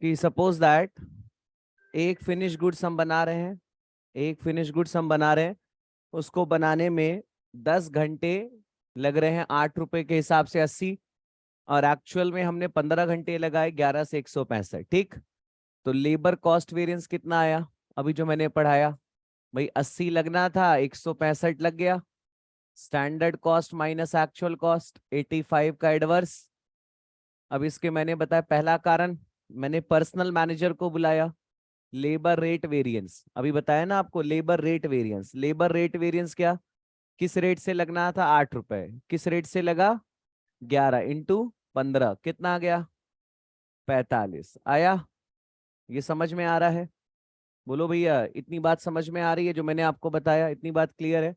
कि suppose that एक finish goods हम बना रहे हैं, एक फिनिश गुड्स हम बना रहे हैं, उसको बनाने में 10 घंटे लग रहे हैं, 8 रुपए के हिसाब से 80, और एक्चुअल में हमने 15 घंटे लगाए, 11 से 165। ठीक, तो लेबर कॉस्ट वेरिएंस कितना आया अभी जो मैंने पढ़ाया? भाई 80 लगना था, 165 लग गया। Standard cost minus actual cost, 85 का एडवर्स। अब इसके मैंने बताया पहला कारण, मैंने पर्सनल मैनेजर को बुलाया। लेबर रेट वेरिएंस अभी बताया ना आपको, labour rate variance. Labour rate variance क्या, किस रेट से लगना था? 8 रुपए, किस रेट से लगा? 11 इंटू 15, कितना आ गया? 45 आया। ये समझ में आ रहा है? बोलो भैया, इतनी बात समझ में आ रही है जो मैंने आपको बताया? इतनी बात क्लियर है?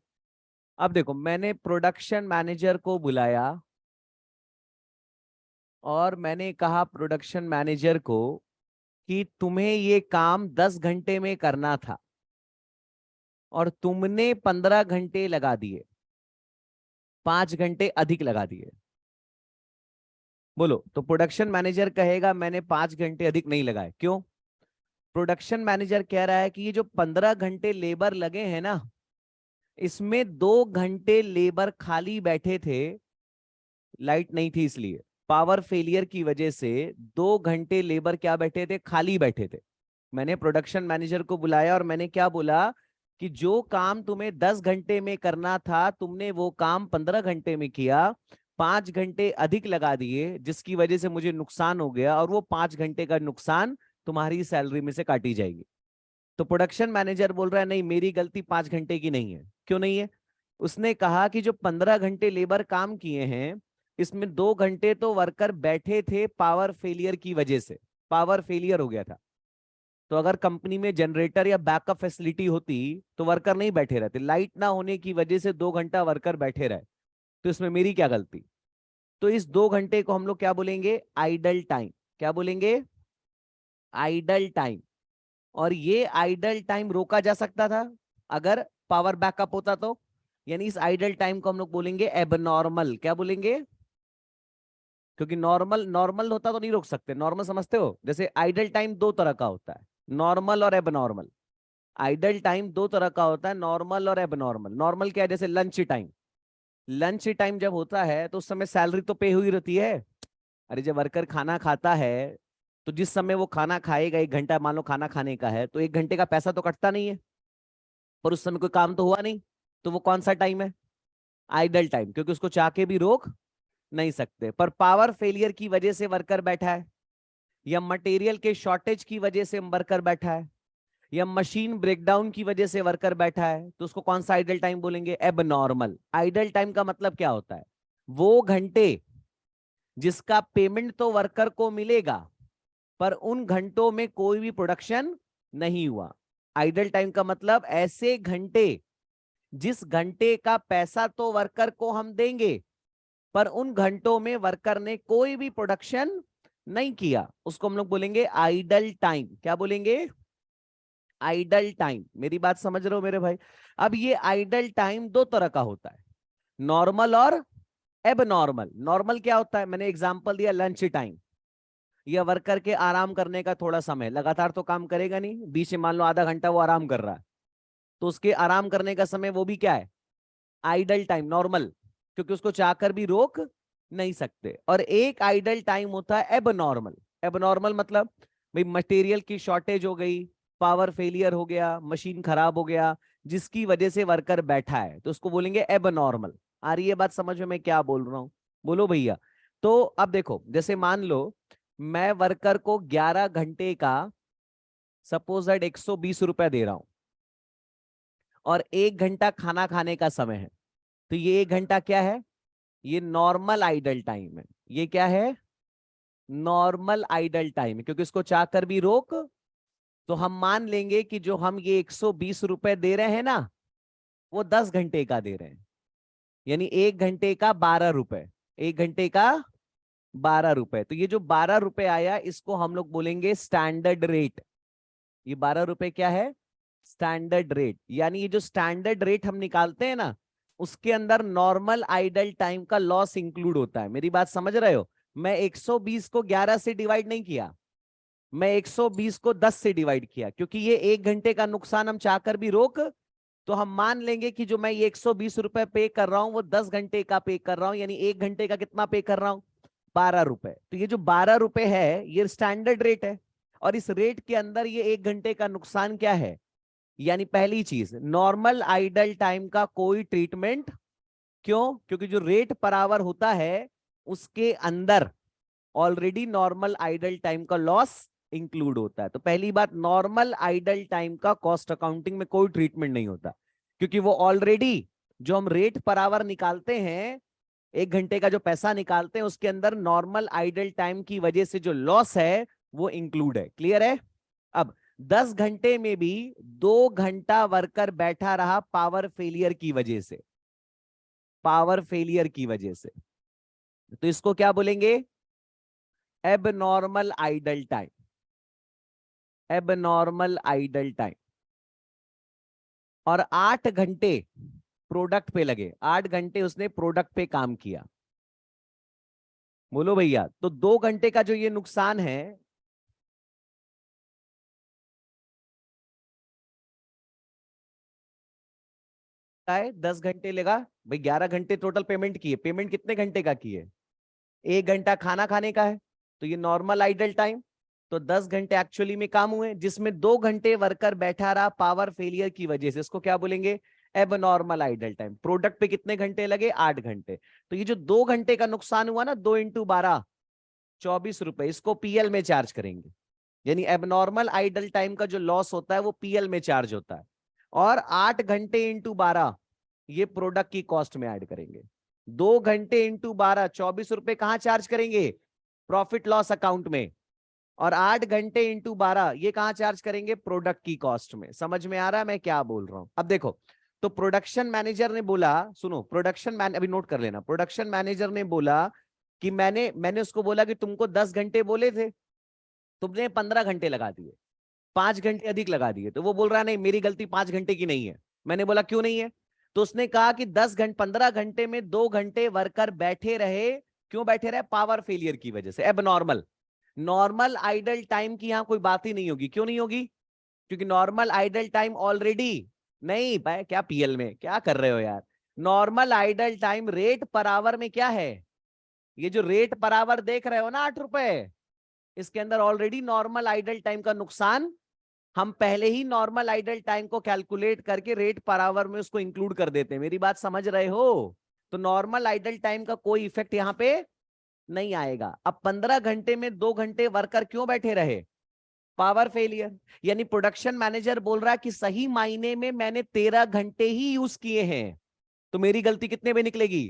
अब देखो, मैंने प्रोडक्शन मैनेजर को बुलाया और मैंने कहा प्रोडक्शन मैनेजर को कि तुम्हें ये काम 10 घंटे में करना था और तुमने 15 घंटे लगा दिए, 5 घंटे अधिक लगा दिए। बोलो, तो प्रोडक्शन मैनेजर कहेगा मैंने 5 घंटे अधिक नहीं लगाए, क्यों? प्रोडक्शन मैनेजर कह रहा है कि ये जो 15 घंटे लेबर लगे हैं ना, इसमें 2 घंटे लेबर खाली बैठे थे, लाइट नहीं थी इसलिए, पावर फेलियर की वजह से 2 घंटे लेबर क्या बैठे थे? खाली बैठे थे। मैंने प्रोडक्शन मैनेजर को बुलाया और मैंने क्या बोला कि जो काम तुम्हें 10 घंटे में करना था, तुमने वो काम 15 घंटे में किया, 5 घंटे अधिक लगा दिए, जिसकी वजह से मुझे नुकसान हो गया, और वो 5 घंटे का नुकसान तुम्हारी सैलरी में से काटी जाएगी। तो प्रोडक्शन मैनेजर बोल रहा है नहीं, मेरी गलती 5 घंटे की नहीं है। क्यों नहीं है? उसने कहा कि जो 15 घंटे लेबर काम किए हैं, इसमें 2 घंटे तो वर्कर बैठे थे पावर फेलियर की वजह से, पावर फेलियर हो गया था। तो अगर कंपनी में जनरेटर या बैकअप फैसिलिटी होती तो वर्कर नहीं बैठे रहते, लाइट ना होने की वजह से 2 घंटा वर्कर बैठे रहे, तो इसमें मेरी क्या गलती? तो इस 2 घंटे को हम लोग क्या बोलेंगे? Idle time. क्या बोलेंगे? Idle time. और ये आइडल टाइम रोका जा सकता था अगर पावर बैकअप होता तो, यानी इस आइडल टाइम को हम लोग बोलेंगे एबनॉर्मल। क्या बोलेंगे? क्योंकि नॉर्मल नॉर्मल होता तो नहीं रोक सकते। नॉर्मल समझते हो? जैसे आइडल टाइम दो तरह का होता है, नॉर्मल और एबनॉर्मल। आइडल टाइम दो तरह का होता है, नॉर्मल और एबनॉर्मल। नॉर्मल क्या है? जैसे लंच टाइम। लंच टाइम जब होता है तो उस समय सैलरी तो पे हुई रहती है। अरे जब वर्कर खाना खाता है, तो जिस समय वो खाना खाएगा, 1 घंटा मान लो खाना खाने का है, तो 1 घंटे का पैसा तो कटता नहीं है, पर उस समय कोई काम तो हुआ नहीं। तो वो कौन सा टाइम है? आइडल टाइम, क्योंकि उसको चाह के भी रोक नहीं सकते। पर पावर फेलियर की वजह से वर्कर बैठा है, या मटेरियल के शॉर्टेज की वजह से वर्कर बैठा है, या मशीन ब्रेकडाउन की वजह से वर्कर बैठा है, तो उसको कौन सा आइडल टाइम बोलेंगे? एबनॉर्मल। आइडल टाइम का मतलब क्या होता है? वो घंटे जिसका पेमेंट तो वर्कर को मिलेगा, पर उन घंटों में कोई भी प्रोडक्शन नहीं हुआ। आइडल टाइम का मतलब ऐसे घंटे जिस घंटे का पैसा तो वर्कर को हम देंगे, पर उन घंटों में वर्कर ने कोई भी प्रोडक्शन नहीं किया, उसको हम लोग बोलेंगे आइडल टाइम। क्या बोलेंगे? Idle time. मेरी बात समझ रहे हो मेरे भाई? अब ये आइडल टाइम दो तरह का होता है, नॉर्मल और एबनॉर्मल। नॉर्मल क्या होता है? मैंने एग्जांपल दिया, लंच टाइम। या वर्कर के आराम करने का थोड़ा समय, लगातार तो काम करेगा नहीं, बीच में मान लो आधा घंटा वो आराम कर रहा है, तो उसके आराम करने का समय वो भी क्या है? आइडल टाइम, नॉर्मल, क्योंकि उसको चाहकर भी रोक नहीं सकते। और एक आइडल टाइम होता है एबनॉर्मल। एबनॉर्मल मतलब भाई मटेरियल की शॉर्टेज हो गई, पावर फेलियर हो गया, मशीन खराब हो गया, जिसकी वजह से वर्कर बैठा है, तो उसको बोलेंगे एबनॉर्मल। आ रही है बात समझ में मैं क्या बोल रहा हूं? बोलो भैया। तो अब देखो, जैसे मान लो मैं वर्कर को 11 घंटे का सपोज दैट 120 रुपए दे रहा हूं, और 1 घंटा खाना खाने का समय है, तो ये 1 घंटा क्या है? ये नॉर्मल आइडल टाइम है। ये क्या है? नॉर्मल आइडल टाइम है, क्योंकि इसको चाहकर भी रोक, तो हम मान लेंगे कि जो हम ये 120 रुपए दे रहे हैं ना, वो 10 घंटे का दे रहे हैं, यानी 1 घंटे का 12 रुपए। 1 घंटे का 12 रुपए। तो ये जो 12 रुपए आया, इसको हम लोग बोलेंगे स्टैंडर्ड रेट। ये 12 रुपए क्या है? Standard rate. यानी ये जो स्टैंडर्ड रेट हम निकालते हैं ना, उसके अंदर नॉर्मल आइडल टाइम का लॉस इंक्लूड होता है। मेरी बात समझ रहे हो? मैं 120 को 11 से डिवाइड नहीं किया, मैं 120 को 10 से डिवाइड किया, क्योंकि ये 1 घंटे का नुकसान हम चाहकर भी रोक, तो हम मान लेंगे कि जो मैं ये 120 रुपए पे कर रहा हूं वो 10 घंटे का पे कर रहा हूं, यानी 1 घंटे का कितना पे कर रहा हूं, 12 रुपए। तो ये जो 12 रुपए है ये स्टैंडर्ड रेट है, और इस रेट के अंदर ये 1 घंटे का नुकसान क्या है, यानी पहली चीज नॉर्मल आइडल टाइम का कोई ट्रीटमेंट। क्यों? क्योंकि जो रेट पर आवर होता है उसके अंदर ऑलरेडी नॉर्मल आइडल टाइम का लॉस इंक्लूड होता है। तो पहली बात, नॉर्मल आइडल टाइम का कॉस्ट अकाउंटिंग में कोई ट्रीटमेंट नहीं होता, क्योंकि वो ऑलरेडी जो हम रेट पर आवर निकालते हैं, 1 घंटे का जो पैसा निकालते हैं उसके अंदर नॉर्मल आइडल टाइम की वजह से जो लॉस है वो इंक्लूड है। क्लियर है? अब 10 घंटे में भी 2 घंटा वर्कर बैठा रहा पावर फेलियर की वजह से, पावर फेलियर की वजह से, तो इसको क्या बोलेंगे? Abnormal idle time, abnormal idle time. और 8 घंटे प्रोडक्ट पे लगे, 8 घंटे उसने प्रोडक्ट पे काम किया। बोलो भैया, तो 2 घंटे का जो ये नुकसान है, है 10 घंटे लगा भाई, 11 घंटे टोटल पेमेंट किए, पेमेंट कितने घंटे का किए? 1 घंटा खाना खाने का है, तो ये नॉर्मल आइडल टाइम। तो 10 घंटे एक्चुअली में काम हुए, जिसमें 2 घंटे वर्कर बैठा रहा पावर फेलियर की वजह से, इसको क्या बोलेंगे? Abnormal idle time. प्रोडक्ट पे कितने घंटे लगे? 8 घंटे। तो ये जो 2 घंटे का नुकसान हुआ ना, 2 × 12 24 रुपए, इसको पीएल में चार्ज करेंगे। यानी एबनॉर्मल आइडल टाइम का जो लॉस होता है वो पीएल में चार्ज होता है, और 8 घंटे × 12 ये प्रोडक्ट की कॉस्ट में ऐड करेंगे। 2 घंटे × 12 24 रुपए कहां चार्ज करेंगे? प्रॉफिट लॉस अकाउंट में। और 8 घंटे × 12 ये कहां चार्ज करेंगे? प्रोडक्ट की कॉस्ट में। समझ में आ रहा है मैं क्या बोल रहा हूं? अब देखो, तो प्रोडक्शन मैनेजर ने बोला, सुनो, प्रोडक्शन मैन अभी नोट कर लेना, प्रोडक्शन मैनेजर ने बोला कि मैंने उसको बोला कि तुमको 10 घंटे बोले थे, तुमने 15 घंटे लगा दिए, 5 घंटे अधिक लगा दिए। तो वो बोल रहा है नहीं, मेरी गलती 5 घंटे की नहीं है। मैंने बोला क्यों नहीं है? तो उसने कहा कि 15 घंटे में 2 घंटे वर्कर बैठे रहे। क्यों बैठे रहे? पावर फेलियर की वजह से, एबनॉर्मल। नॉर्मल आइडल टाइम की यहां कोई बात ही नहीं होगी। क्यों नहीं होगी? क्योंकि नॉर्मल आइडल टाइम ऑलरेडी, नहीं भाई, क्या पीएल में क्या कर रहे हो यार? Normal idle time rate per hour में क्या है? ये जो रेट पर आवर देख रहे हो ना, 8 रुपए, इसके अंदर ऑलरेडी नॉर्मल आइडल टाइम का नुकसान हम पहले ही नॉर्मल आइडल टाइम को कैलकुलेट करके रेट पर आवर में उसको इंक्लूड कर देते हैं। मेरी बात समझ रहे हो? तो नॉर्मल आइडल टाइम का कोई इफेक्ट यहां पे नहीं आएगा। अब 15 घंटे में 2 घंटे वर्कर क्यों बैठे रहे? Power failure. यानी प्रोडक्शन मैनेजर बोल रहा है कि सही मायने में मैंने 13 घंटे ही यूज किए हैं, तो मेरी गलती कितने पे निकलेगी?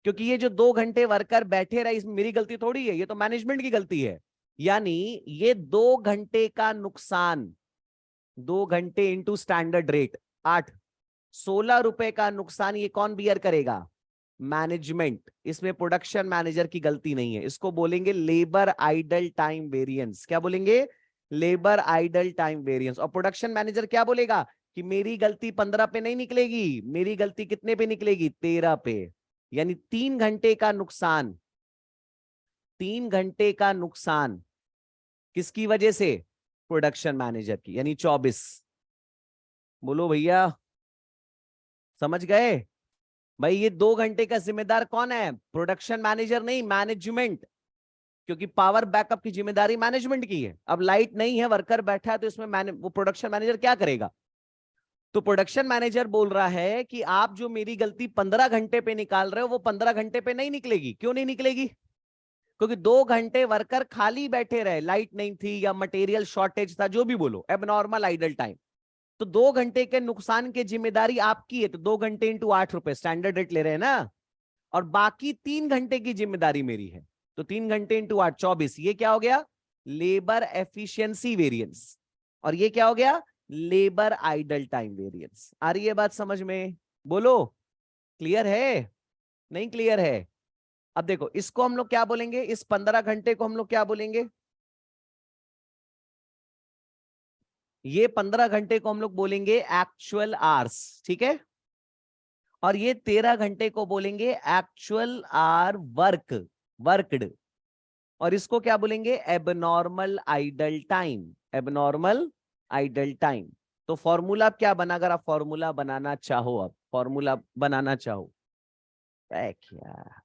क्योंकि ये जो 2 घंटे वर्कर बैठे रहे, इसमें मेरी गलती थोड़ी है, ये तो मैनेजमेंट की गलती है। यानी ये 2 घंटे का नुकसान, 2 घंटे इंटू स्टैंडर्ड रेट 8, 16 रुपए का नुकसान ये कौन बियर करेगा? मैनेजमेंट। इसमें प्रोडक्शन मैनेजर की गलती नहीं है। इसको बोलेंगे लेबर आइडल टाइम वेरिएंस। क्या बोलेंगे? Labour idle time variance. और प्रोडक्शन मैनेजर क्या बोलेगा कि मेरी गलती 15 पे नहीं निकलेगी, मेरी गलती कितने पे निकलेगी? 13 पे। यानी 3 घंटे का नुकसान, 3 घंटे का नुकसान किसकी वजह से? प्रोडक्शन मैनेजर की, यानी 24। बोलो भैया, समझ गए? भाई ये 2 घंटे का जिम्मेदार कौन है? प्रोडक्शन मैनेजर नहीं, मैनेजमेंट। क्योंकि पावर बैकअप की जिम्मेदारी मैनेजमेंट की है। अब लाइट नहीं है, वर्कर बैठा है, तो इसमें वो प्रोडक्शन मैनेजर क्या करेगा? तो प्रोडक्शन मैनेजर बोल रहा है कि आप जो मेरी गलती 15 घंटे पे निकाल रहे हो वो 15 घंटे पे नहीं निकलेगी। क्यों नहीं निकलेगी? क्योंकि 2 घंटे वर्कर खाली बैठे रहे, लाइट नहीं थी या मटेरियल शॉर्टेज था, जो भी बोलो, एबनॉर्मल आइडल टाइम। तो 2 घंटे के नुकसान की जिम्मेदारी आपकी है, तो 2 घंटे × 8 रुपए स्टैंडर्ड रेट ले रहे हैं ना, और बाकी 3 घंटे की जिम्मेदारी मेरी है। तो 3 घंटे × 8 24, ये क्या हो गया? Labour efficiency variance. और ये क्या हो गया? Labour idle time variance. आ रही है बात समझ में? बोलो, क्लियर है? नहीं क्लियर है? अब देखो, इसको हम लोग क्या बोलेंगे? इस 15 घंटे को हम लोग क्या बोलेंगे? ये 15 घंटे को हम लोग बोलेंगे एक्चुअल आवर्स, ठीक है? और ये 13 घंटे को बोलेंगे एक्चुअल आर वर्क, वर्कड। और इसको क्या बोलेंगे? Abnormal idle time. Abnormal idle time. तो फॉर्मूला क्या बना? अगर आप फॉर्मूला बनाना चाहो, अब फॉर्मूला बनाना चाहो क्या,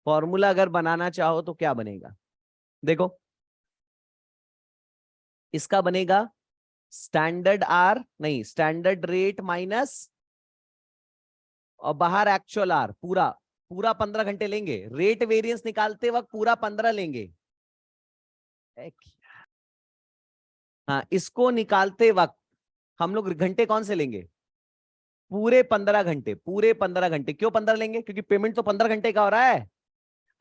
फॉर्मूला अगर बनाना चाहो तो क्या बनेगा? देखो, इसका बनेगा स्टैंडर्ड आर नहीं, स्टैंडर्ड रेट माइनस, और बाहर एक्चुअल आर। पूरा पूरा 15 घंटे लेंगे, रेट वेरिएंस निकालते वक्त पूरा 15 लेंगे। हाँ, इसको निकालते वक्त हम लोग घंटे कौन से लेंगे? पूरे 15 घंटे। पूरे 15 घंटे। क्यों 15 लेंगे? क्योंकि पेमेंट तो 15 घंटे का हो रहा है,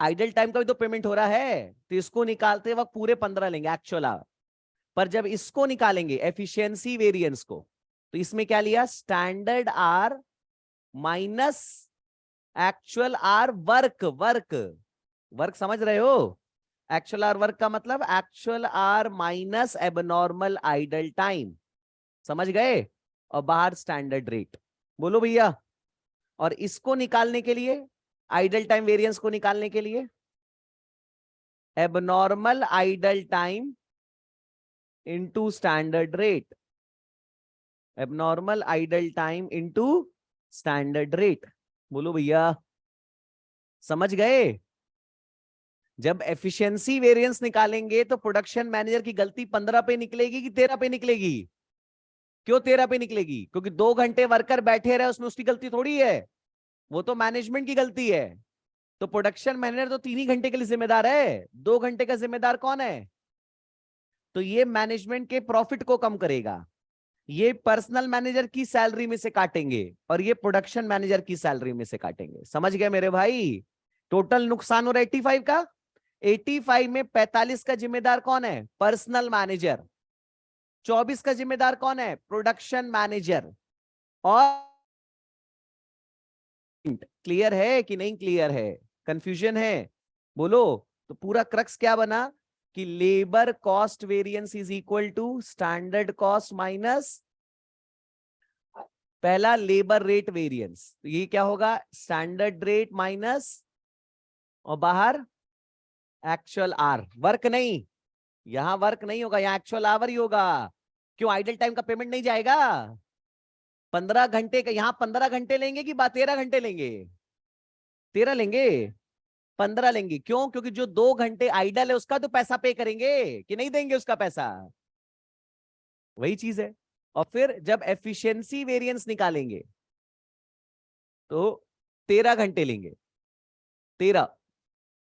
आइडल टाइम का भी तो पेमेंट हो रहा है। तो इसको निकालते वक्त पूरे 15 लेंगे एक्चुअल आवर। पर जब इसको निकालेंगे एफिशिएंसी वेरिएंस को, तो इसमें क्या लिया? Standard hour minus actual hour work. Work work समझ रहे हो? एक्चुअल आर वर्क का मतलब actual hour minus abnormal idle time. समझ गए? और बाहर स्टैंडर्ड रेट। बोलो भैया। और इसको निकालने के लिए, आइडल टाइम वेरिएंस को निकालने के लिए, abnormal idle time into standard rate. Abnormal idle time into standard rate. बोलो भैया, समझ गए? जब एफिशिएंसी वेरिएंस निकालेंगे तो प्रोडक्शन मैनेजर की गलती 15 पे निकलेगी कि 13 पे निकलेगी? क्यों 13 पे निकलेगी? क्योंकि 2 घंटे वर्कर बैठे रहे, उसमें उसकी गलती थोड़ी है, वो तो मैनेजमेंट की गलती है। तो प्रोडक्शन मैनेजर तो 3 ही घंटे के लिए जिम्मेदार है, 2 घंटे का जिम्मेदार कौन है? तो ये मैनेजमेंट के प्रॉफिट को कम करेगा। ये पर्सनल मैनेजर की सैलरी में से काटेंगे और ये प्रोडक्शन मैनेजर की सैलरी में से काटेंगे। समझ गए मेरे भाई? टोटल नुकसान हो रहा है 85 का। 85 में 45 का जिम्मेदार कौन है? Personal manager. 24 का जिम्मेदार कौन है? Production manager. और क्लियर है कि नहीं क्लियर है? कंफ्यूजन है? बोलो। तो पूरा क्रक्स क्या बना कि labour cost variance is equal to standard cost minus पहला लेबर रेट वेरिएंस। तो ये क्या होगा? स्टैंडर्ड रेट माइनस, और बाहर एक्चुअल आर। वर्क नहीं, यहां वर्क नहीं होगा, यहां एक्चुअल आवर ही होगा। क्यों? आइडल टाइम का पेमेंट नहीं जाएगा। 15 घंटे का, यहां 15 घंटे लेंगे कि 13 घंटे लेंगे? 13 लेंगे। 15 लेंगे। क्यों? क्योंकि जो 2 घंटे आइडल है उसका तो पैसा पे करेंगे कि नहीं देंगे उसका पैसा? वही चीज है। और फिर जब एफिशिएंसी वेरिएंस निकालेंगे तो 13 घंटे लेंगे। 13।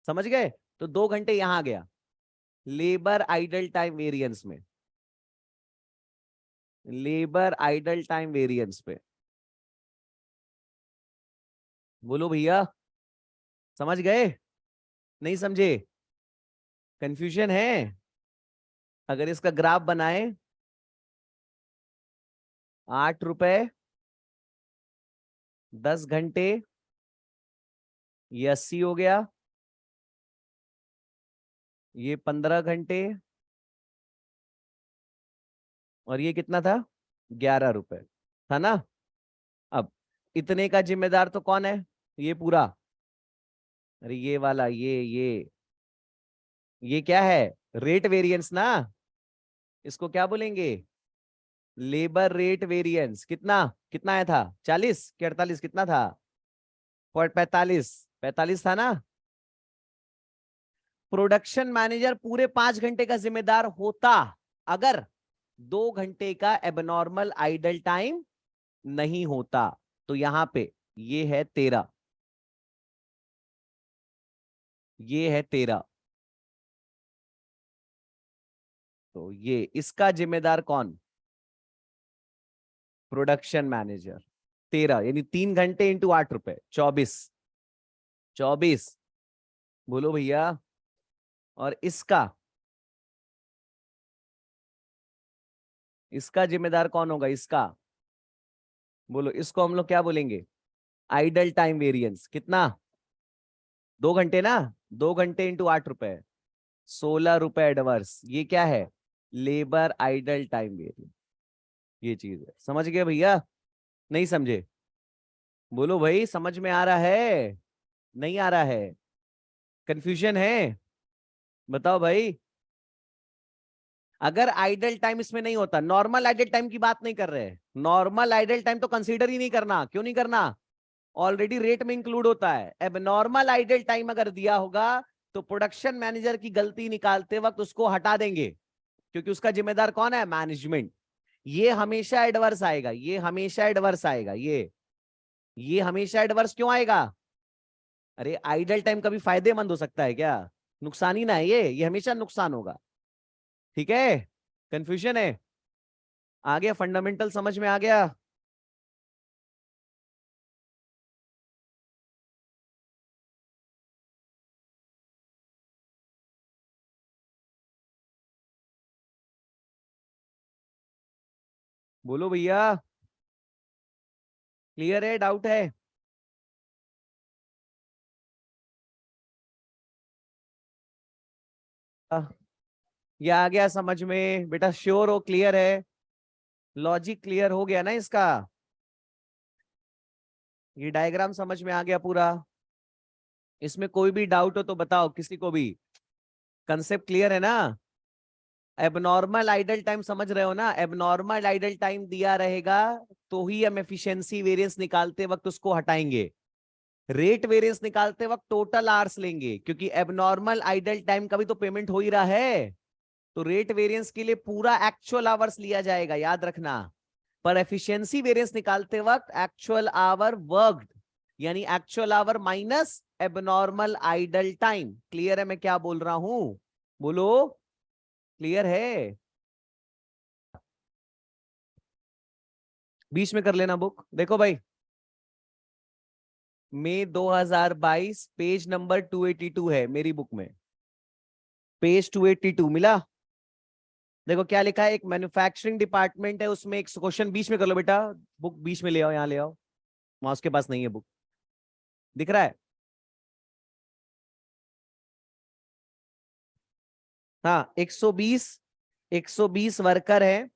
समझ गए? तो 2 घंटे यहां गया लेबर आइडल टाइम वेरिएंस में, लेबर आइडल टाइम वेरिएंस पे। बोलो भैया, समझ गए? नहीं समझे? कंफ्यूजन है? अगर इसका ग्राफ बनाए, 8 रुपए 10 घंटे, ये 80 हो गया, ये 15 घंटे, और ये कितना था? 11 रुपए था ना? अब इतने का जिम्मेदार तो कौन है? ये पूरा, अरे ये वाला, ये क्या है? रेट वेरिएंस ना? इसको क्या बोलेंगे? Labour rate variance. कितना कितना आया था? 40 कि 48? कितना था? 45। 45 था ना? प्रोडक्शन मैनेजर पूरे 5 घंटे का जिम्मेदार होता अगर 2 घंटे का एबनॉर्मल आइडल टाइम नहीं होता। तो यहां पे ये है 13, ये है 13। तो ये इसका जिम्मेदार कौन? Production manager. 13 यानी 3 घंटे इंटू 8 रुपए, 24। 24। बोलो भैया। और इसका जिम्मेदार कौन होगा? इसका बोलो, इसको हम लोग क्या बोलेंगे? Idol time variance. कितना? 2 घंटे ना? 2 घंटे इंटू 8 रुपए, 16 रुपए एडवर्स। ये क्या है? Labour idle time variance. ये चीज है। समझ गए भैया? नहीं समझे? बोलो भाई, समझ में आ रहा है नहीं आ रहा है? कंफ्यूजन है? बताओ भाई। अगर आइडल टाइम इसमें नहीं होता, नॉर्मल आइडल टाइम की बात नहीं कर रहे, नॉर्मल आइडल टाइम तो कंसीडर ही नहीं करना। क्यों नहीं करना? ऑलरेडी रेट में इंक्लूड होता है। अब नॉर्मल आइडल टाइम अगर दिया होगा तो प्रोडक्शन मैनेजर की गलती निकालते वक्त उसको हटा देंगे, क्योंकि उसका जिम्मेदार कौन है? मैनेजमेंट। ये हमेशा एडवर्स आएगा, ये हमेशा एडवर्स आएगा, ये हमेशा एडवर्स क्यों आएगा? अरे आइडल टाइम कभी फायदेमंद हो सकता है क्या? नुकसान ही ना है, ये हमेशा नुकसान होगा। ठीक है? कंफ्यूजन है? आ गया? फंडामेंटल समझ में आ गया? बोलो भैया। क्लियर है? डाउट है? आ, ये आ गया समझ में बेटा? श्योर हो? क्लियर है? लॉजिक क्लियर हो गया ना इसका? ये डायग्राम समझ में आ गया पूरा? इसमें कोई भी डाउट हो तो बताओ, किसी को भी। कंसेप्ट क्लियर है ना? एबनॉर्मल आइडल टाइम समझ रहे हो ना? एबनॉर्मल आइडल टाइम दिया रहेगा तो ही हम एफिशिएंसी वेरिएंस निकालते वक्त उसको हटाएंगे। रेट वेरिएंस निकालते वक्त टोटल आवर्स लेंगे, क्योंकि एबनॉर्मल आइडल टाइम का भी तो पेमेंट हो ही रहा है। तो रेट वेरिएंस के लिए पूरा एक्चुअल आवर्स लिया जाएगा, याद रखना। पर एफिशिएंसी वेरिएंस निकालते वक्त एक्चुअल आवर वर्कड, यानी actual our minus abnormal idle time. Clear है मैं क्या बोल रहा हूं? बोलो। क्लियर है? बीच में कर लेना बुक। देखो भाई, मई 2022 पेज नंबर 282 है मेरी बुक में। पेज 282 मिला? देखो क्या लिखा है, एक मैन्युफैक्चरिंग डिपार्टमेंट है, उसमें एक क्वेश्चन बीच में कर लो बेटा। बुक बीच में ले आओ, यहां ले आओ। वहां उसके पास नहीं है बुक। दिख रहा है? हाँ, 120 वर्कर है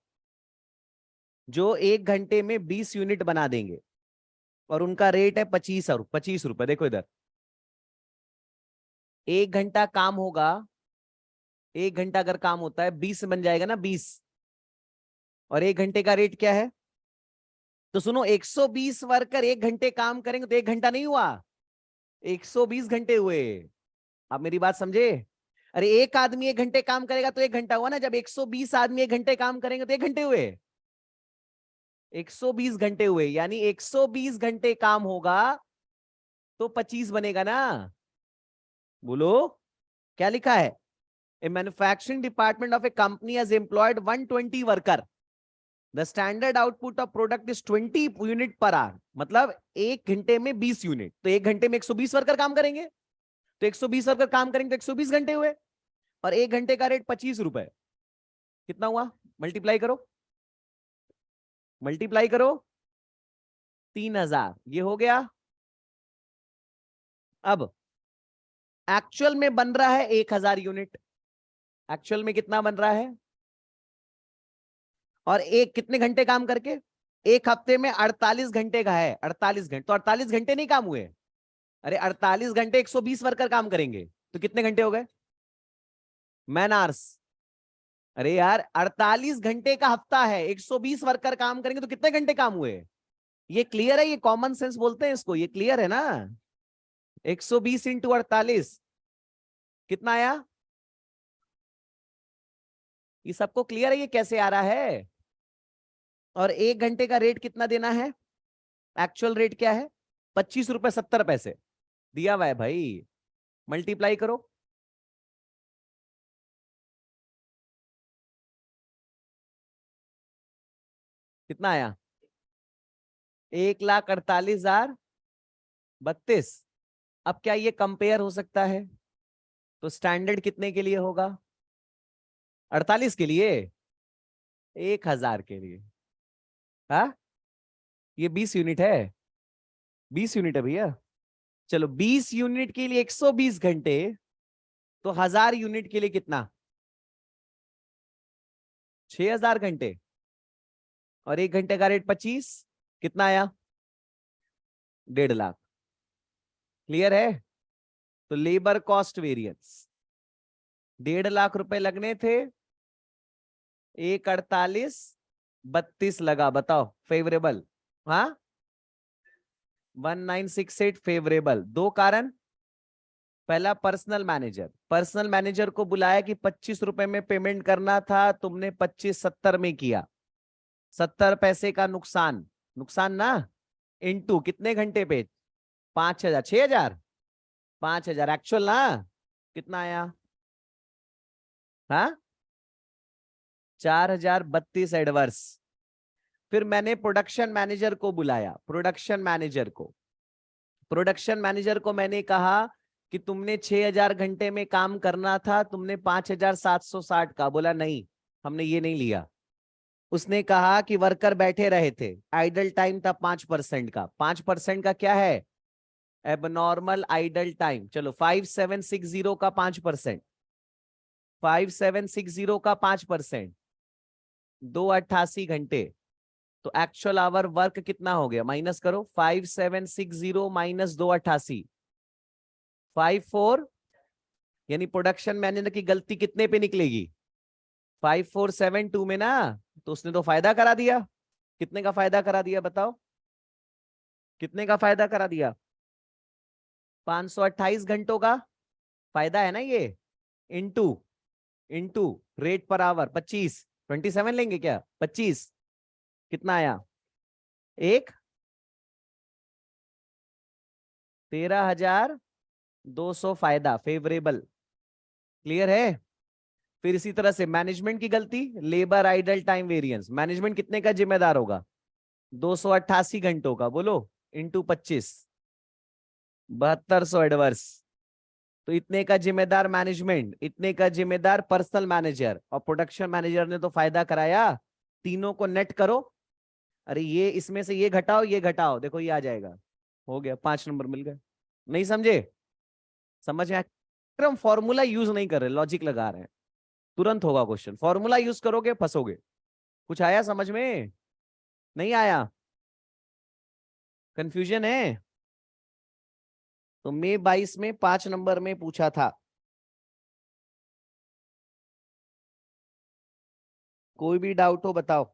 जो 1 घंटे में 20 यूनिट बना देंगे, और उनका रेट है 25 रुपए। देखो इधर, 1 घंटा काम होगा। 1 घंटा अगर काम होता है, 20 बन जाएगा ना, 20। और 1 घंटे का रेट क्या है? तो सुनो, 120 वर्कर 1 घंटे काम करेंगे तो 1 घंटा नहीं हुआ, 120 घंटे हुए। आप मेरी बात समझे? अरे एक आदमी 1 घंटे काम करेगा तो 1 घंटा हुआ ना, जब 120 आदमी 1 घंटे काम करेंगे तो 1 घंटे हुए। 120 घंटे हुए, यानी 120 घंटे काम होगा तो 25 बनेगा ना। बोलो। क्या लिखा है? ए manufacturing department of A company has employed 120 worker. The standard output of product is 20 unit per hour. मतलब 1 घंटे में 20 यूनिट, तो 1 घंटे में 120 वर्कर काम करेंगे। तो 120 वर्कर काम करेंगे तो 120 घंटे हुए। और 1 घंटे का रेट 25 रुपए। कितना हुआ? मल्टीप्लाई करो, मल्टीप्लाई करो। 3000 ये हो गया। अब एक्चुअल में बन रहा है 1000 यूनिट। एक्चुअल में कितना बन रहा है? और एक कितने घंटे काम करके? एक हफ्ते में 48 घंटे का है, 48 घंटे, तो 48 घंटे नहीं काम हुए। अरे 48 घंटे 120 वर्कर काम करेंगे तो कितने घंटे हो गए? Man hours. अरे यार 48 घंटे का हफ्ता है, 120 वर्कर काम करेंगे तो कितने घंटे काम हुए? ये क्लियर है? ये कॉमन सेंस बोलते हैं इसको, ये क्लियर है ना? 120 इंटू 48 कितना आया? ये सबको क्लियर है ये कैसे आ रहा है? और 1 घंटे का रेट कितना देना है? एक्चुअल रेट क्या है? 25 रुपए 70 पैसे दिया हुआ है भाई। मल्टीप्लाई करो। कितना आया? 1,48,032। अब क्या ये कंपेयर हो सकता है? तो स्टैंडर्ड कितने के लिए होगा? 48 के लिए? 1000 के लिए? हाँ, ये 20 यूनिट है। 20 यूनिट है भैया। चलो 20 यूनिट के लिए 120 घंटे, तो 1000 यूनिट के लिए कितना? 6000 घंटे। और 1 घंटे का रेट 25, कितना आया? 1.5 लाख। क्लियर है? तो लेबर कॉस्ट वेरिएंस 1.5 लाख रुपए लगने थे, 1.4832 लगा, बताओ फेवरेबल। हाँ 1968 फेवरेबल। दो कारण, पहला पर्सनल मैनेजर को बुलाया कि 25 रुपए में पेमेंट करना था, तुमने 25.70 में किया, 70 पैसे का नुकसान, नुकसान ना, इनटू कितने घंटे पे, 5,000, 6,000, 5,000 एक्चुअल ना, कितना आया, हाँ 4,032 एडवर्स। फिर मैंने प्रोडक्शन मैनेजर को बुलाया, प्रोडक्शन मैनेजर को मैंने कहा कि तुमने 6,000 घंटे में काम करना था, तुमने 5,760 का, बोला नहीं हमने ये नहीं लिया। उसने कहा कि वर्कर बैठे रहे थे, आइडल टाइम था 5% का, 5% का क्या है, एबनॉर्मल आइडल टाइम। चलो 5,760 का 5%, 5,760 का 5%, 288 घंटे। तो एक्चुअल आवर वर्क कितना हो गया, माइनस करो, 5,760 माइनस 288, 54, यानी प्रोडक्शन मैनेजर की गलती कितने पे निकलेगी, 5472 में ना। तो उसने तो फायदा करा दिया, कितने का फायदा करा दिया बताओ, कितने का फायदा करा दिया, 528 घंटों का फायदा है ना ये, into into rate per hour 25, 27 लेंगे क्या, 25, कितना आया, एक 13,200 फायदा फेवरेबल। क्लियर है। फिर इसी तरह से मैनेजमेंट की गलती, labour idle time variance, management कितने का जिम्मेदार होगा, 288 घंटों का, बोलो इंटू 25, 7200 एडवर्स। तो इतने का जिम्मेदार मैनेजमेंट, इतने का जिम्मेदार पर्सनल मैनेजर, और प्रोडक्शन मैनेजर ने तो फायदा कराया। तीनों को नेट करो, अरे ये इसमें से ये घटाओ, ये घटाओ, देखो ये आ जाएगा, हो गया, 5 नंबर मिल गए। नहीं समझे, समझ में हम फॉर्मूला यूज नहीं कर रहे, लॉजिक लगा रहे हैं, तुरंत होगा क्वेश्चन, फॉर्मूला यूज करोगे फंसोगे। कुछ आया समझ में, नहीं आया, कंफ्यूजन है। तो मई 22 में 5 नंबर में पूछा था, कोई भी डाउट हो बताओ।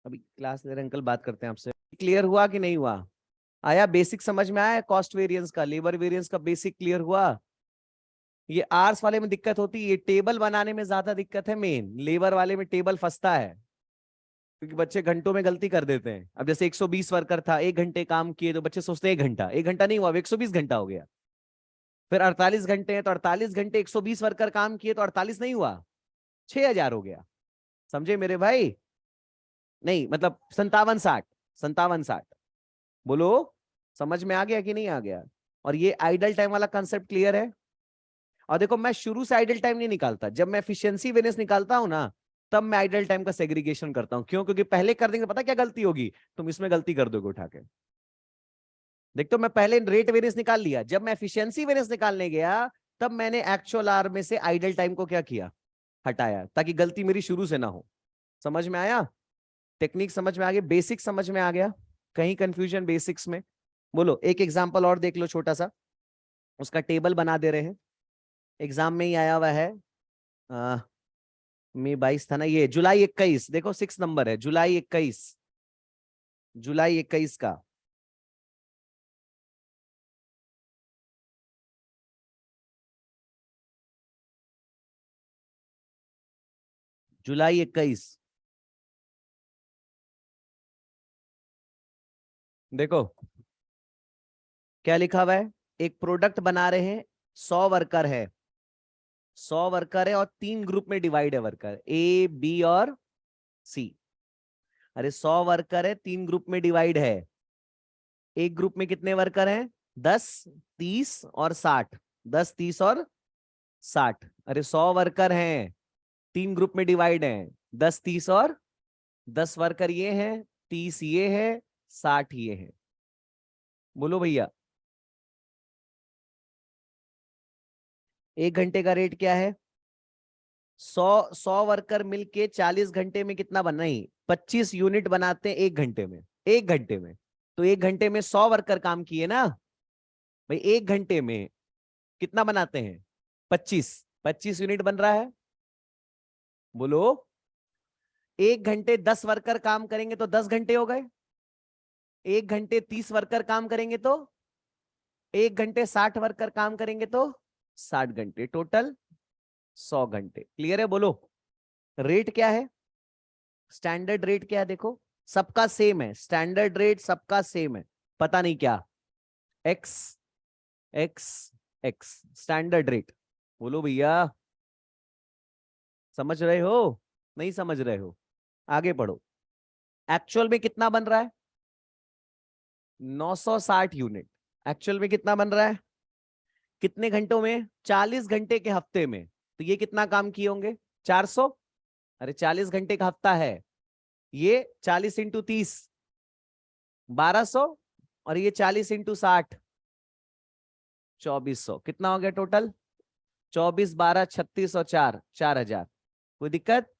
अभी क्लास ले रहे अंकल, बात करते हैं आपसे, क्लियर हुआ कि नहीं हुआ, आया बेसिक समझ में आया, कॉस्ट वेरिएंस का, लेबर वेरिएंस का बेसिक क्लियर हुआ। ये आर्स वाले में दिक्कत होती है, ये टेबल बनाने में ज्यादा दिक्कत है, मेन लेबर वाले में टेबल फंसता है, क्योंकि बच्चे घंटों में गलती कर देते हैं। अब जैसे 120 वर्कर था, 1 घंटे काम किए, तो बच्चे सोचते हैं 1 घंटा, 1 घंटा नहीं हुआ, 120 घंटा हो गया। फिर 48 घंटे हैं, तो 48 घंटे 120 वर्कर काम किए, तो 48 नहीं हुआ, 6,000 हो गया। समझे मेरे भाई, नहीं मतलब 5760, 5760, बोलो समझ में आ गया कि नहीं आ गया। और ये आइडल टाइम वाला कंसेप्ट क्लियर है। और देखो मैं शुरू से आइडल टाइम नहीं निकालता, जब मैं एफिशिएंसी वेरिएंस निकालता हूं ना, तब मैं आइडल टाइम का सेग्रीगेशन करता हूं। क्यों, क्योंकि पहले कर देंगे पता क्या गलती होगी, तुम इसमें गलती कर दोगे उठा के। देख तो मैं पहले रेट वेरिएंस निकाल लिया, जब मैं एफिशिएंसी वेरिएंस निकालने गया, तब मैंने एक्चुअल आर में से आइडल टाइम को क्या किया, हटाया, ताकि गलती मेरी शुरू से ना हो। समझ में आया, टेक्निक समझ में आ गया, बेसिक समझ में आ गया, कहीं कंफ्यूजन बेसिक्स में, बोलो। एक एग्जांपल और देख लो छोटा सा, उसका टेबल बना दे रहे हैं, एग्जाम में ही आया हुआ है। मई 22 था ना, ये जुलाई 21, देखो 6 नंबर है, जुलाई 21, जुलाई 21 का, जुलाई 21, देखो क्या लिखा हुआ है, एक प्रोडक्ट बना रहे हैं, 100 वर्कर है, 100 वर्कर है, और 3 ग्रुप में डिवाइड है वर्कर, ए बी और सी। अरे 100 वर्कर है, 3 ग्रुप में डिवाइड है, एक ग्रुप में कितने वर्कर हैं, 10, 30 और 60, 10, 30 और 60। अरे 100 वर्कर हैं, 3 ग्रुप में डिवाइड हैं, 10, 30 और 10 वर्कर ये हैं, 30 ये है, 60 ये है। बोलो भैया 1 घंटे का रेट क्या है, 100 वर्कर मिलके 40 घंटे में कितना बना, नहीं 25 यूनिट बनाते हैं 1 घंटे में, 1 घंटे में। तो 1 घंटे में 100 वर्कर काम किए ना भाई, 1 घंटे में कितना बनाते हैं, 25 यूनिट बन रहा है। बोलो, 1 घंटे 10 वर्कर काम करेंगे तो 10 घंटे हो गए। 1 घंटे 30 वर्कर काम करेंगे तो 1 घंटे 60 वर्कर काम करेंगे तो 60 घंटे, टोटल 100 घंटे। क्लियर है? बोलो, रेट क्या है, स्टैंडर्ड रेट क्या है, देखो सबका सेम है, स्टैंडर्ड रेट सबका सेम है, पता नहीं क्या, x x x standard rate. बोलो भैया, समझ रहे हो, नहीं समझ रहे हो? आगे पढ़ो। एक्चुअल में कितना बन रहा है, 960 यूनिट। एक्चुअल में कितना बन रहा है, कितने घंटों में, 40 घंटे के हफ्ते में। तो ये कितना काम किए होंगे, 400। अरे 40 घंटे का हफ्ता है, ये 40 इंटू 30 1200, और ये 40 इंटू 60 2400। कितना हो गया टोटल, 24 12 36 और 4 4000। कोई दिक्कत?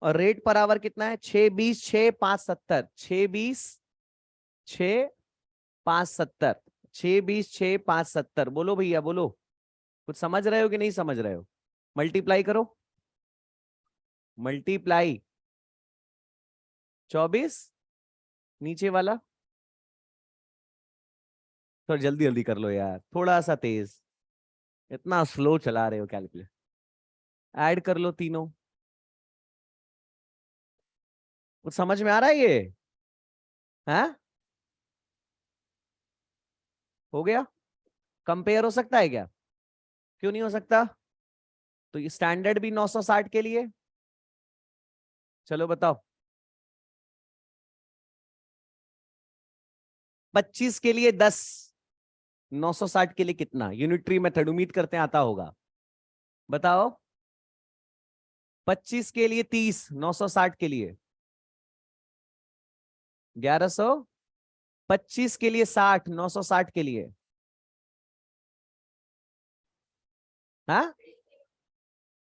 और रेट पर आवर कितना है, 620 6 570, 620 6 570, 620 6 570। बोलो भैया बोलो, कुछ समझ रहे हो कि नहीं समझ रहे हो? मल्टीप्लाई करो, मल्टीप्लाई 24, नीचे वाला थोड़ा जल्दी जल्दी कर लो यार, थोड़ा सा तेज, इतना स्लो चला रहे हो कैलकुलेटर। ऐड कर लो तीनों। कुछ समझ में आ रहा है ये? हाँ, हो गया? कंपेयर हो सकता है क्या? क्यों नहीं हो सकता? तो ये स्टैंडर्ड भी 960 के लिए। चलो बताओ, 25 के लिए 10, 960 के लिए कितना, यूनिटरी मेथड उम्मीद करते हैं आता होगा। बताओ, 25 के लिए 30, 960 के लिए 1100, 25 के लिए 60, 960 के लिए, हाँ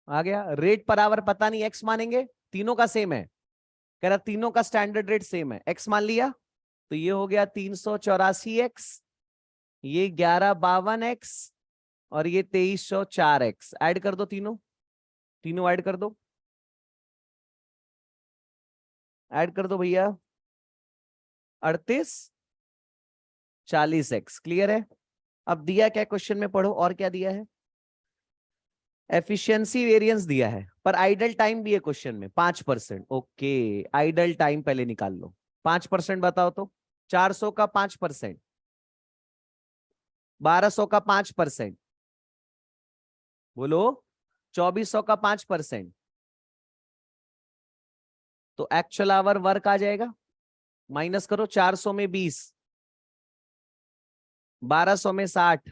आ गया। रेट पर आवर पता नहीं, एक्स मानेंगे, तीनों का सेम है, कह रहा तीनों का स्टैंडर्ड रेट सेम है, एक्स मान लिया। तो ये हो गया 384 एक्स, ये 1152 एक्स, और ये 2304 एक्स। ऐड कर दो तीनों, तीनों ऐड कर दो, ऐड कर दो भैया, 3840 एक्स। क्लियर है? अब दिया क्या क्वेश्चन में, पढ़ो और क्या दिया है। एफिशिएंसी वेरिएंस दिया है, पर आइडल टाइम भी है क्वेश्चन में 5%। ओके, आइडल टाइम पहले निकाल लो, 5% बताओ तो, 400 का 5%, 1200 का 5%, बोलो 2400 का 5%। तो एक्चुअल आवर वर्क आ जाएगा, माइनस करो, 400 में 20, 1200 में 60,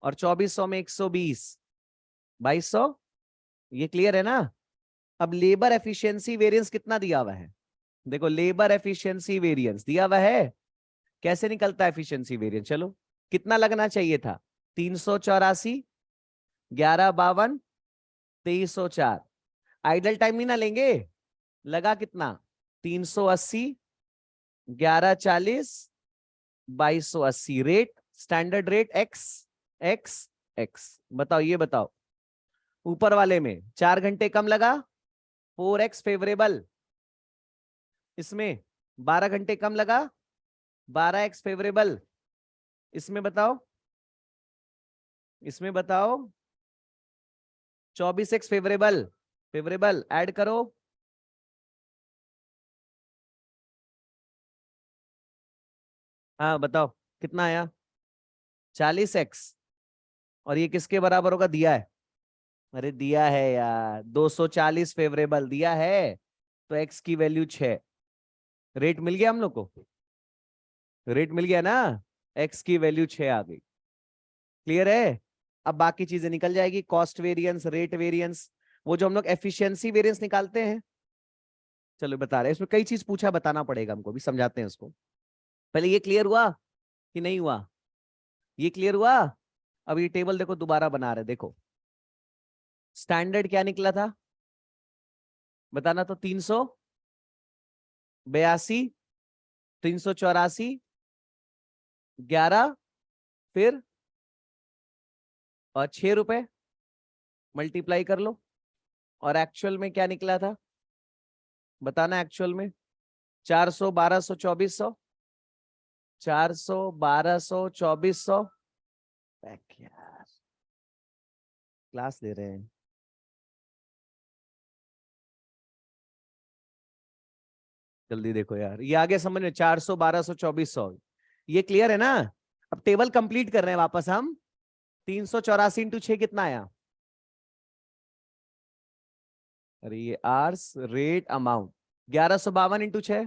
और 2400 में 120, 2200। ये क्लियर है ना? अब लेबर एफिशिएंसी वेरिएंस कितना दिया हुआ है, देखो लेबर एफिशिएंसी वेरिएंस दिया हुआ है, कैसे निकलता है एफिशिएंसी वेरिएंस, चलो कितना लगना चाहिए था, 384, 1152, 2304। आइडल टाइम नहीं ना लेंगे, लगा कितना, 380, 1140, 2280। Rate, standard rate x x x. बताओ, ये बताओ, ऊपर वाले में 4 घंटे कम लगा, 4x फेवरेबल, इसमें 12 घंटे कम लगा, 12x फेवरेबल, इसमें बताओ, इसमें बताओ 24x फेवरेबल, फेवरेबल। ऐड करो, हाँ बताओ कितना आया, 40x। और ये किसके बराबर होगा, दिया है, अरे दिया है यार, 240 फेवरेबल दिया है, तो x की वैल्यू 6। रेट मिल गया हम लोग को, रेट मिल गया ना, x की वैल्यू 6 आ गई। क्लियर है? अब बाकी चीजें निकल जाएगी, कॉस्ट वेरिएंस, रेट वेरिएंस, वो जो हम लोग एफिशिएंसी वेरिएंस निकालते हैं। चलो बता रहे हैं, इसमें कई चीज पूछा, बताना पड़ेगा हमको भी, समझाते हैं उसको। पहले ये क्लियर हुआ कि नहीं हुआ, ये क्लियर हुआ? अब ये टेबल देखो, दोबारा बना रहे, देखो स्टैंडर्ड क्या निकला था बताना तो? 382, 384, 11, फिर और 6 रुपए मल्टीप्लाई कर लो। और एक्चुअल में क्या निकला था बताना? एक्चुअल में 400, 1200, 2400, 400, 1200, 2400। यार क्लास ले रहे हैं। जल्दी देखो यार, ये आगे समझ में 400, 1200, 2400, ये क्लियर है ना? अब टेबल कंप्लीट कर रहे हैं वापस हम। 384 इंटू 6 कितना आया? अरे ये hours rate amount 1152 into 6,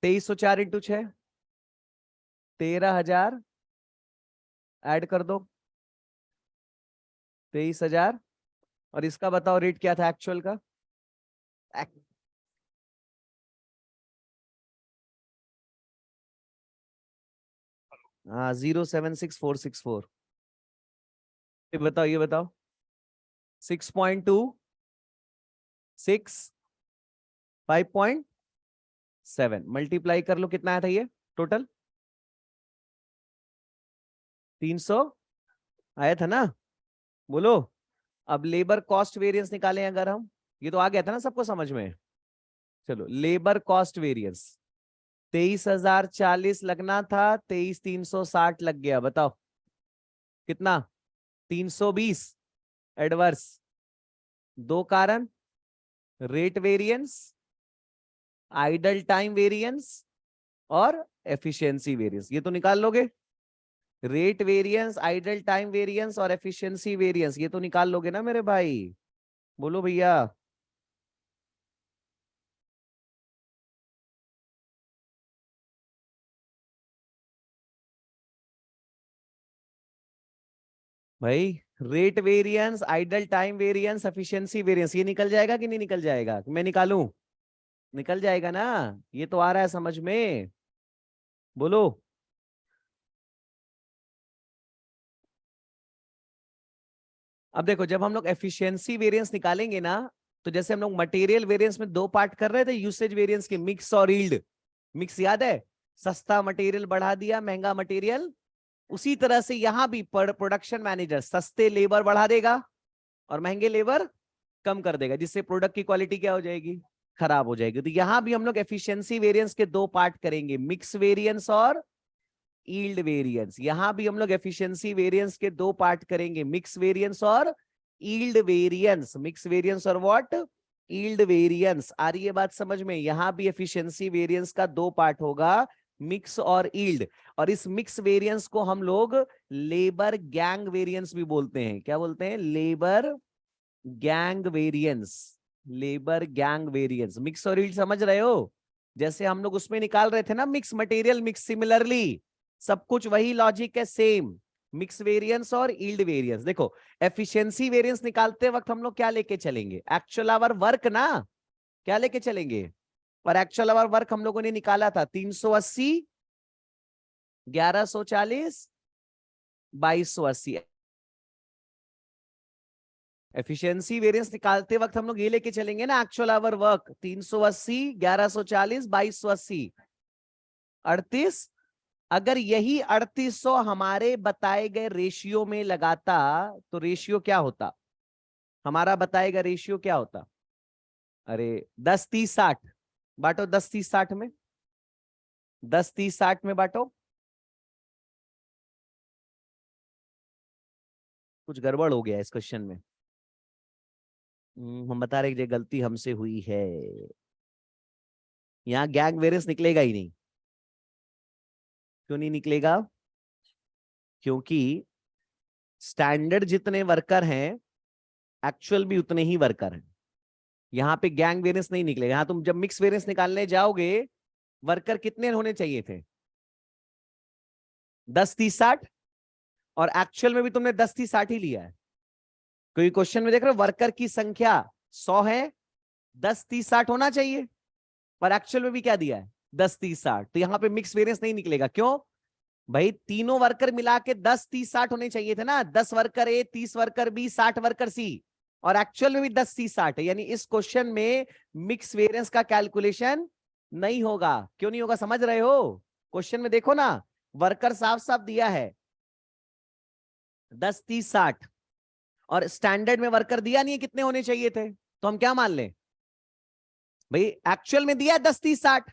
2304 into 6, 13,000 add कर दो, 23,000। और इसका बताओ रेट क्या था एक्चुअल का? हाँ 076464। ये बताओ, ये बताओ। 6.2, 6, 5.7 मल्टीप्लाई कर लो, कितना आया था ये टोटल? 300 आया था ना? बोलो। अब लेबर कॉस्ट वेरिएंस निकालें अगर हम, ये तो आ गया था ना सबको समझ में? चलो लेबर कॉस्ट वेरिएंस 23,040 लगना था, 23,360 लग गया। बताओ कितना? 320 एडवर्स। दो कारण, rate variance, idol time variance और एफिशिएंसी वेरिएंस। ये तो निकाल लोगे। Rate variance, idol time variance और एफिशिएंसी वेरिएंस, ये तो निकाल लोगे ना मेरे भाई? बोलो भैया। भाई rate variance, idol time variance, efficiency variance, ये निकल जाएगा कि नहीं निकल जाएगा? मैं निकालूं? निकल जाएगा ना? ये तो आ रहा है समझ में? बोलो। अब देखो, जब हम लोग एफिशिएंसी वेरिएंस निकालेंगे ना, तो जैसे हम लोग मटेरियल वेरिएंस में दो पार्ट कर रहे थे यूसेज वेरिएंस के, मिक्स और यील्ड। मिक्स याद है? सस्ता मटेरियल बढ़ा दिया, महंगा मटेरियल। उसी तरह से यहां भी प्रोडक्शन मैनेजर सस्ते लेबर बढ़ा देगा और महंगे लेबर कम कर देगा, जिससे प्रोडक्ट की क्वालिटी क्या हो जाएगी? खराब हो जाएगी। तो यहां भी हम लोग एफिशिएंसी वेरिएंस के दो पार्ट करेंगे, मिक्स वेरिएंस और यील्ड वेरिएंस। यहां भी हम लोग एफिशिएंसी वेरिएंस के दो पार्ट करेंगे, मिक्स वेरिएंस और यील्ड वेरिएंस। मिक्स वेरिएंस और व्हाट? Yield variance. आ रही है बात समझ में? यहां भी एफिशिएंसी वेरिएंस का दो पार्ट होगा, मिक्स और यील्ड। और इस मिक्स वेरिएंस को हम लोग लेबर गैंग वेरिएंस भी बोलते हैं। क्या बोलते हैं? Labour gang variance. Labour gang variance. Mix और यील्ड समझ रहे हो? जैसे हम लोग उसमें निकाल रहे थे ना मिक्स मटेरियल मिक्स, सिमिलरली सब कुछ वही लॉजिक है, सेम। मिक्स वेरिएंस और यील्ड वेरिएंस। देखो एफिशिएंसी वेरिएंस निकालते वक्त हम लोग क्या लेके चलेंगे? एक्चुअल आवर वर्क ना। क्या लेके चलेंगे? और एक्चुअल आवर वर्क हम लोगों ने निकाला था 380, 1140, 2280। एफिशिएंसी वेरिएंस निकालते वक्त हम लोग ये लेके चलेंगे ना, एक्चुअल आवर वर्क 380, 1140, 2280, 38। अगर यही 3800 हमारे बताए गए रेशियो में लगाता तो रेशियो क्या होता? हमारा बताएगा रेशियो क्या होता? अरे 10, 30, 60 बांटो। 10, 30, 60 में, 10, 30, 60 में बांटो। कुछ गड़बड़ हो गया इस क्वेश्चन में। हम बता रहे कि गलती हमसे हुई है। यहाँ गैंग वेरिएंस निकलेगा ही नहीं। क्यों नहीं निकलेगा? क्योंकि स्टैंडर्ड जितने वर्कर हैं, एक्चुअल भी उतने ही वर्कर हैं। यहाँ पे गैंग वेरिएंस नहीं निकलेगा। यहाँ तुम जब मिक्स वेरिएंस निकालने जाओगे, वर्कर कितने होने चाहिए थे? 10, 30, 60। और एक्चुअल में भी तुमने 10, 30, 60 ही लिया है, क्योंकि क्वेश्चन में देख रहे हो वर्कर की संख्या 100 है, 10, 30, 60 होना चाहिए। पर एक्चुअल में भी क्या दिया है? 10, 30, 60। तो यहाँ पे मिक्स वेरिएंस नहीं निकलेगा। क्यों? भाई तीनों वर्कर मिला के 10, 30, 60 होने चाहिए थे ना। 10 वर्कर ए, 30 वर्कर बी, 60 वर्कर सी, और एक्चुअल में भी 10, 30, 60 है। यानी इस क्वेश्चन में मिक्स वेरिएंस का कैलकुलेशन नहीं होगा। क्यों नहीं होगा समझ रहे हो? क्वेश्चन में देखो ना, वर्कर साफ साफ दिया है 10, 30, 60, और स्टैंडर्ड में वर्कर दिया नहीं है कितने होने चाहिए थे। तो हम क्या मान लें भाई, एक्चुअल में दिया है 10, 30, 60,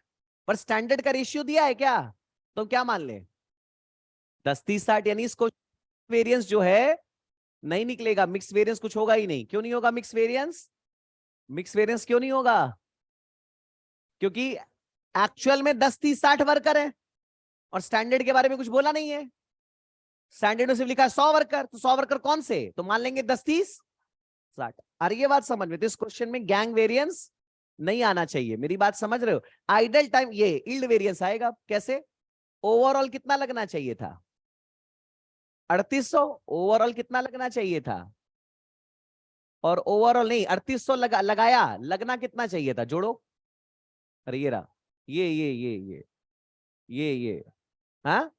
पर स्टैंडर्ड का रेशियो दिया है क्या? तो क्या मान लें 10, 30, 60। यानी इसको वेरिएंस जो है नहीं निकलेगा, मिक्स वेरिएंस कुछ होगा ही नहीं। क्यों नहीं होगा मिक्स वेरिएंस? मिक्स वेरिएंस क्यों नहीं होगा? क्योंकि एक्चुअल में 10, 30, 60 वर्कर है, और स्टैंडर्ड के बारे में कुछ बोला नहीं है। स्टैंडर्ड में सिर्फ लिखा है 100 वर्कर, तो 100 वर्कर कौन से, तो मान लेंगे 10, 30, 60। और ये बात समझ में, तो इस क्वेश्चन में गैंग वेरिएंस नहीं आना चाहिए। मेरी बात समझ रहे हो? आइडल टाइम, ये यील्ड वेरिएंस आएगा कैसे? ओवरऑल कितना लगना चाहिए था? 3800। ओवरऑल कितना लगना चाहिए था? और ओवरऑल नहीं, 3800 लगाया, लगना कितना चाहिए था, जोड़ो। अरे ये रहा, ये हाँ,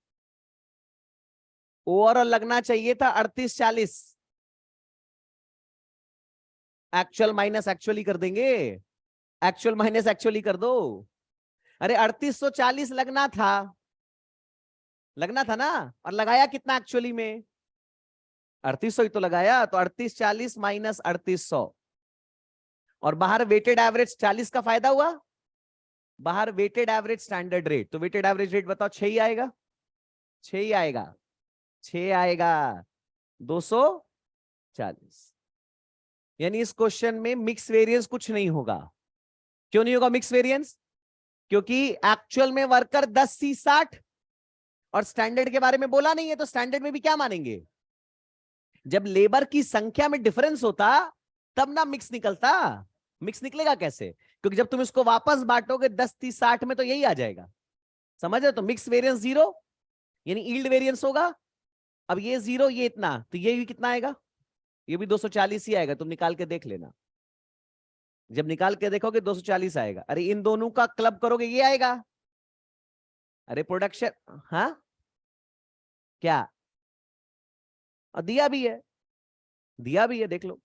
ओवरऑल लगना चाहिए था 3840। एक्चुअल माइनस एक्चुअली कर देंगे, एक्चुअल माइनस एक्चुअली कर दो। अरे 3840 लगना था, लगना था ना। और लगाया कितना एक्चुअली में? 3800 ही तो लगाया। तो 3840 माइनस 3800, और बाहर वेटेड एवरेज 40 का फायदा हुआ। बाहर वेटेड एवरेज स्टैंडर्ड रेट, तो वेटेड एवरेज रेट बताओ, 6 ही आएगा, 6 ही आएगा, 6 आएगा, 240। यानी इस क्वेश्चन में मिक्स वेरिएंस कुछ नहीं होगा। क्यों नहीं होगा मिक्स वेरिएंस? क्योंकि एक्चुअल में वर्कर 10, 30, 60, और स्टैंडर्ड के बारे में बोला नहीं है। तो स्टैंडर्ड में भी क्या मानेंगे, जब लेबर की संख्या में डिफरेंस होता तब ना मिक्स निकलता। मिक्स निकलेगा कैसे? क्योंकि जब तुम इसको वापस बांटोगे 10, 30, 60 में, तो यही आ जाएगा। समझ रहे? तो मिक्स वेरिएंस 0, यानी यील्ड वेरिएंस होगा। अब ये 0, ये इतना, तो ये भी कितना आएगा? ये भी 240 ही आएगा। तुम निकाल के देख लेना, जब निकाल के देखोगे 240 आएगा। अरे इन दोनों का क्लब करोगे, ये आएगा। अरे प्रोडक्शन, हाँ क्या, और दिया भी है, दिया भी है, देख लो।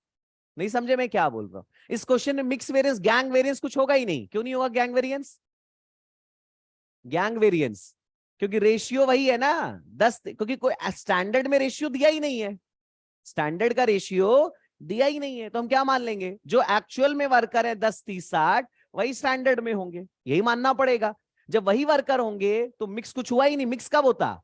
नहीं समझे मैं क्या बोल रहा हूं? इस क्वेश्चन में मिक्स वेरिएंस, गैंग वेरिएंस कुछ होगा ही नहीं। क्यों नहीं होगा गैंग वेरिएंस? गैंग वेरिएंस क्योंकि रेशियो वही है ना, 10, क्योंकि कोई स्टैंडर्ड में रेशियो दिया ही नहीं है। स्टैंडर्ड का रेशियो दिया ही नहीं है, तो हम क्या मान लेंगे, जो एक्चुअल में वर्कर है 10, 30, 60, वही स्टैंडर्ड में होंगे, यही मानना पड़ेगा। जब वही वर्कर होंगे तो मिक्स कुछ हुआ ही नहीं। मिक्स कब होता,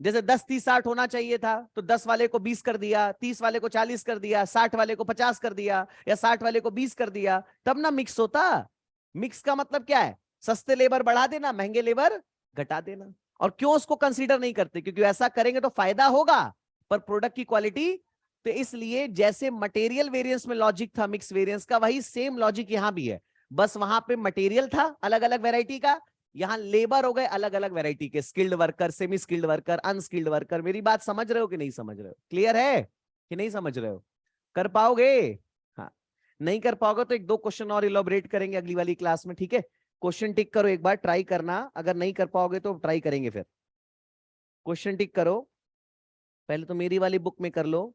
जैसे 10, 30, 60 होना चाहिए था, तो 10 वाले को 20 कर दिया, 30 वाले को 40 कर दिया, 60 वाले को 50 कर दिया, या 60 वाले को 20 कर दिया, तब ना मिक्स होता। मिक्स का मतलब क्या है, सस्ते लेबर बढ़ा देना, महंगे लेबर घटा देना। और क्यों उसको कंसीडर नहीं करते, क्योंकि ऐसा करेंगे तो फायदा होगा पर प्रोडक्ट की क्वालिटी। तो इसलिए जैसे मटेरियल वेरिएंस में लॉजिक था मिक्स वेरिएंस का, वही सेम लॉजिक यहां भी है। बस वहां पे मटेरियल था अलग अलग वैरायटी का, यहाँ लेबर हो गए अलग अलग वैरायटी के, skilled worker, semi skilled worker, unskilled worker. मेरी बात समझ रहे हो कि नहीं समझ रहे हो? क्लियर है कि नहीं समझ रहे हो? कर पाओगे? हाँ, नहीं कर पाओगे तो एक दो क्वेश्चन और इलोबरेट करेंगे अगली वाली क्लास में, ठीक है? क्वेश्चन टिक करो, एक बार ट्राई करना, अगर नहीं कर पाओगे तो ट्राई करेंगे फिर। क्वेश्चन टिक करो, पहले तो मेरी वाली बुक में कर लो।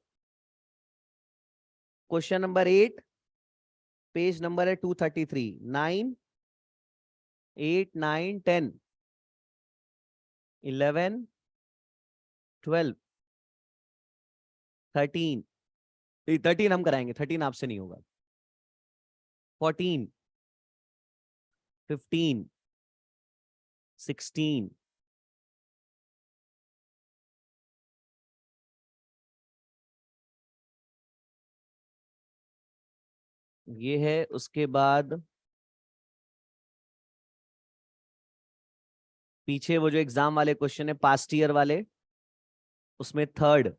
क्वेश्चन नंबर 8, पेज नंबर है 233, 9, 8, 9, 10, 11, 12, 13, 13 हम कराएंगे, 13 आपसे नहीं होगा। 14, 15, 16, ये है। उसके बाद पीछे वो जो एग्जाम वाले क्वेश्चन है पास्ट ईयर वाले, उसमें 3rd,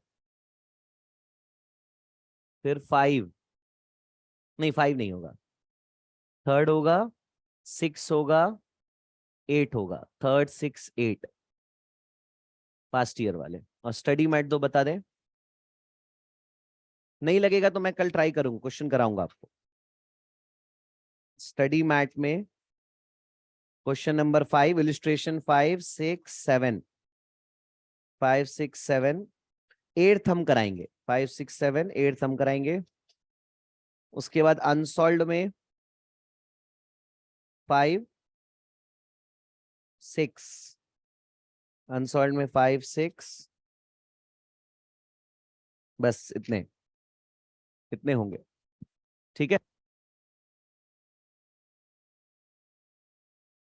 फिर 5, नहीं 5 नहीं होगा, 3rd होगा, 6 होगा, 8 होगा, 3rd, 6, 8 पास्ट ईयर वाले। और स्टडी मैट दो बता दें, नहीं लगेगा तो मैं कल ट्राई करूंगा, क्वेश्चन कराऊंगा आपको। स्टडी मैट में क्वेश्चन नंबर 5, इलिस्ट्रेशन 5, 6, 7, 5 6 7 8 हम कराएंगे, 5 6 7 8 हम कराएंगे। उसके बाद अनसॉल्व में 5 6, अनसॉल्व में 5 6, बस इतने इतने होंगे। ठीक है,